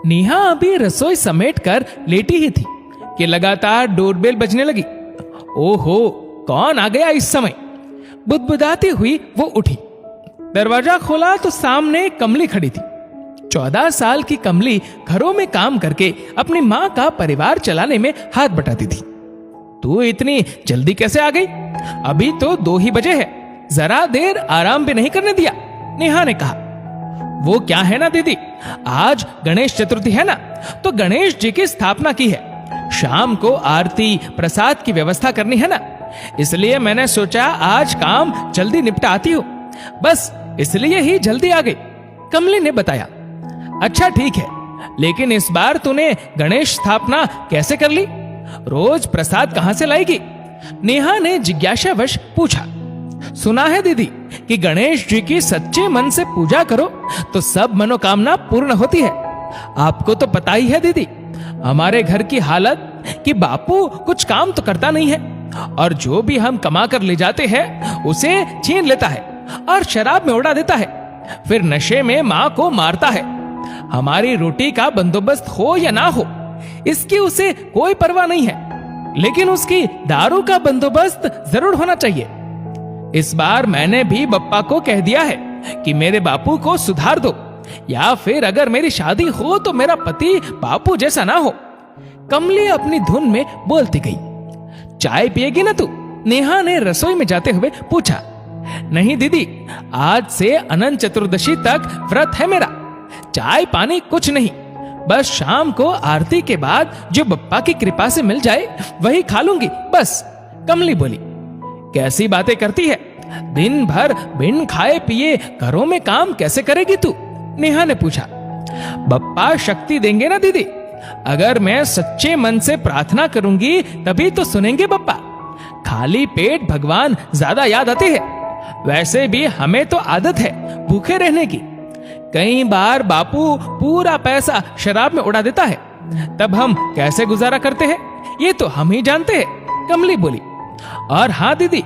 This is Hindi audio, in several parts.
नेहा अभी रसोई समेटकर लेटी ही थी कि लगातार डोरबेल बजने लगी। ओहो, कौन आ गया इस समय? बुदबुदाती हुई वो उठी। दरवाजा खोला तो सामने कमली खड़ी थी। 14 साल की कमली घरों में काम करके अपनी मां का परिवार चलाने में हाथ बटाती थी। तू इतनी जल्दी कैसे आ गई? अभी तो 2 ही बजे है, जरा देर आराम भी नहीं करने दिया, नेहा ने कहा। वो क्या है ना दीदी, आज गणेश चतुर्थी है ना, तो गणेश जी की स्थापना की है। शाम को आरती प्रसाद की व्यवस्था करनी है ना, इसलिए मैंने सोचा आज काम जल्दी निपटा आती हूं, बस इसलिए ही जल्दी आ गई, कमली ने बताया। अच्छा ठीक है, लेकिन इस बार तूने गणेश स्थापना कैसे कर ली? रोज प्रसाद कहां से लाएगी? नेहा ने जिज्ञासावश पूछा। सुना है दीदी कि गणेश जी की सच्चे मन से पूजा करो तो सब मनोकामना पूर्ण होती है। आपको तो पता ही है दीदी, हमारे घर की हालत कि बापू कुछ काम तो करता नहीं है, और जो भी हम कमा कर ले जाते हैं उसे छीन लेता है और शराब में उड़ा देता है, फिर नशे में मां को मारता है। हमारी रोटी का बंदोबस्त हो या ना हो, इसकी उसे कोई परवाह नहीं है, लेकिन उसकी दारू का बंदोबस्त जरूर होना चाहिए। इस बार मैंने भी बप्पा को कह दिया है कि मेरे बापू को सुधार दो, या फिर अगर मेरी शादी हो तो मेरा पति बापू जैसा ना हो। कमली अपनी धुन में बोलती गई। चाय पिएगी ना तू? नेहा ने रसोई में जाते हुए पूछा। नहीं दीदी, आज से अनंत चतुर्दशी तक व्रत है मेरा, चाय पानी कुछ नहीं, बस शाम को आरती के बाद जो बप्पा की कृपा से मिल जाए वही खा लूंगी बस, कमली बोली। कैसी बातें करती है, दिन भर बिन खाए पिए घरों में काम कैसे करेगी तू? नेहा ने पूछा। बप्पा शक्ति देंगे ना दीदी, अगर मैं सच्चे मन से प्रार्थना करूंगी तभी तो सुनेंगे बप्पा। खाली पेट भगवान ज्यादा याद आते हैं, वैसे भी हमें तो आदत है भूखे रहने की। कई बार बापू पूरा पैसा शराब में उड़ा देता है, तब हम कैसे गुजारा करते हैं ये तो हम ही जानते हैं, कमली बोली। और हाँ दीदी,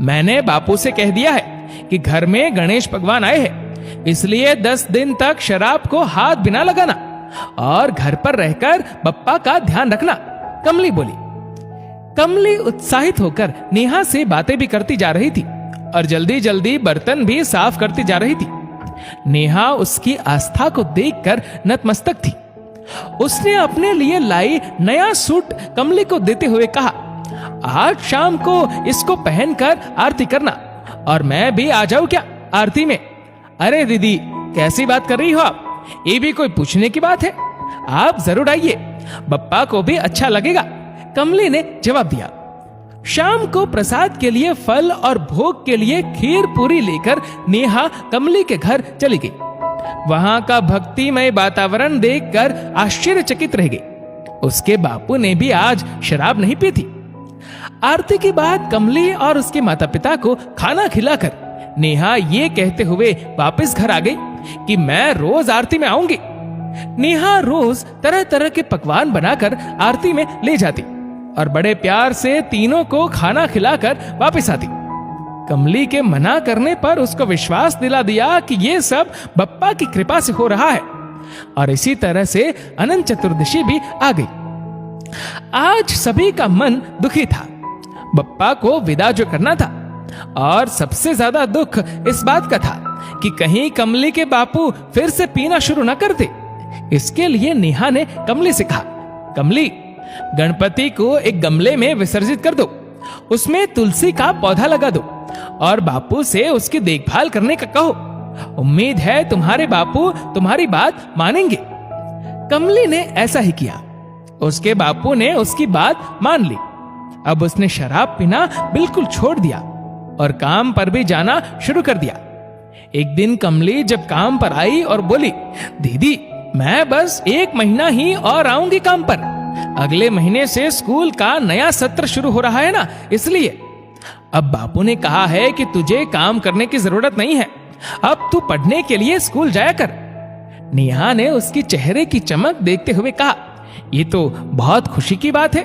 मैंने बापू से कह दिया है कि घर में गणेश भगवान आए हैं, इसलिए 10 दिन तक शराब को हाथ बिना लगाना और घर पर रहकर बप्पा का ध्यान रखना, कमली बोली। कमली उत्साहित होकर नेहा से बातें भी करती जा रही थी और जल्दी जल्दी बर्तन भी साफ करती जा रही थी। नेहा उसकी आस्था को देखकर नतमस्तक थी। उसने अपने लिए लाई नया सूट कमली को देते हुए कहा, आज शाम को इसको पहनकर आरती करना, और मैं भी आ जाऊं क्या आरती में? अरे दीदी, कैसी बात कर रही हो आप? ये भी कोई पूछने की बात है? आप जरूर आइए, बप्पा को भी अच्छा लगेगा, कमली ने जवाब दिया। शाम को प्रसाद के लिए फल और भोग के लिए खीर पूरी लेकर नेहा कमली के घर चली गई। वहां का भक्तिमय वातावरण देखकर आश्चर्यचकित रह गई। उसके बापू ने भी आज शराब नहीं पी थी। आरती के बाद कमली और उसके माता पिता को खाना खिलाकर नेहा ये कहते हुए वापस घर आ गई कि मैं रोज आरती में आऊंगी। नेहा रोज तरह तरह के पकवान बनाकर आरती में ले जाती और बड़े प्यार से तीनों को खाना खिलाकर वापस आती। कमली के मना करने पर उसको विश्वास दिला दिया कि ये सब बप्पा की कृपा से हो रहा है, और इसी तरह से अनंत चतुर्दशी भी आ गई। आज सभी का मन दुखी था। बप्पा को विदा जो करना था, और सबसे ज्यादा दुख इस बात का था कि कहीं कमली के बापू फिर से पीना शुरू न कर दे। इसके लिए नेहा ने कमली से कहा, कमली, गणपति को एक गमले में विसर्जित कर दो, उसमें तुलसी का पौधा लगा दो और बापू से उसकी देखभाल करने का कहो। उम्मीद है तुम्हारे बापू तुम्हारी बात मानेंगे। कमली ने ऐसा ही किया। उसके बापू ने उसकी बात मान ली। अब उसने शराब पीना बिल्कुल छोड़ दिया और काम पर भी जाना शुरू कर दिया। एक दिन कमली जब काम पर आई और बोली, दीदी, मैं बस 1 महीना ही और आऊंगी काम पर, अगले महीने से स्कूल का नया सत्र शुरू हो रहा है ना, इसलिए। अब बापू ने कहा है कि तुझे काम करने की जरूरत नहीं है, अब तू पढ़ने के लिए स्कूल जाया कर। नेहा ने उसकी चेहरे की चमक देखते हुए कहा, ये तो बहुत खुशी की बात है।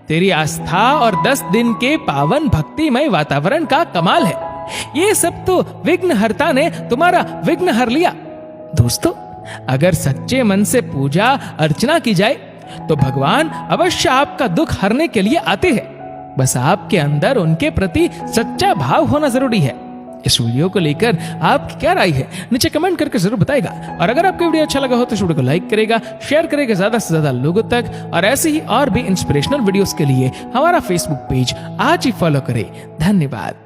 तेरी आस्था और 10 दिन के पावन भक्तिमय वातावरण का कमाल है। ये सब तो विघ्नहर्ता ने तुम्हारा विघ्न हर लिया। दोस्तों, अगर सच्चे मन से पूजा अर्चना की जाए तो भगवान अवश्य आपका दुख हरने के लिए आते हैं। बस आपके अंदर उनके प्रति सच्चा भाव होना जरूरी है। इस वीडियो को लेकर आपकी क्या राय है नीचे कमेंट करके जरूर बताएगा। और अगर आपको वीडियो अच्छा लगा हो तो इस वीडियो को लाइक करेगा, शेयर करेगा ज्यादा से ज्यादा लोगों तक। और ऐसे ही और भी इंस्पिरेशनल वीडियोस के लिए हमारा फेसबुक पेज आज ही फॉलो करें। धन्यवाद।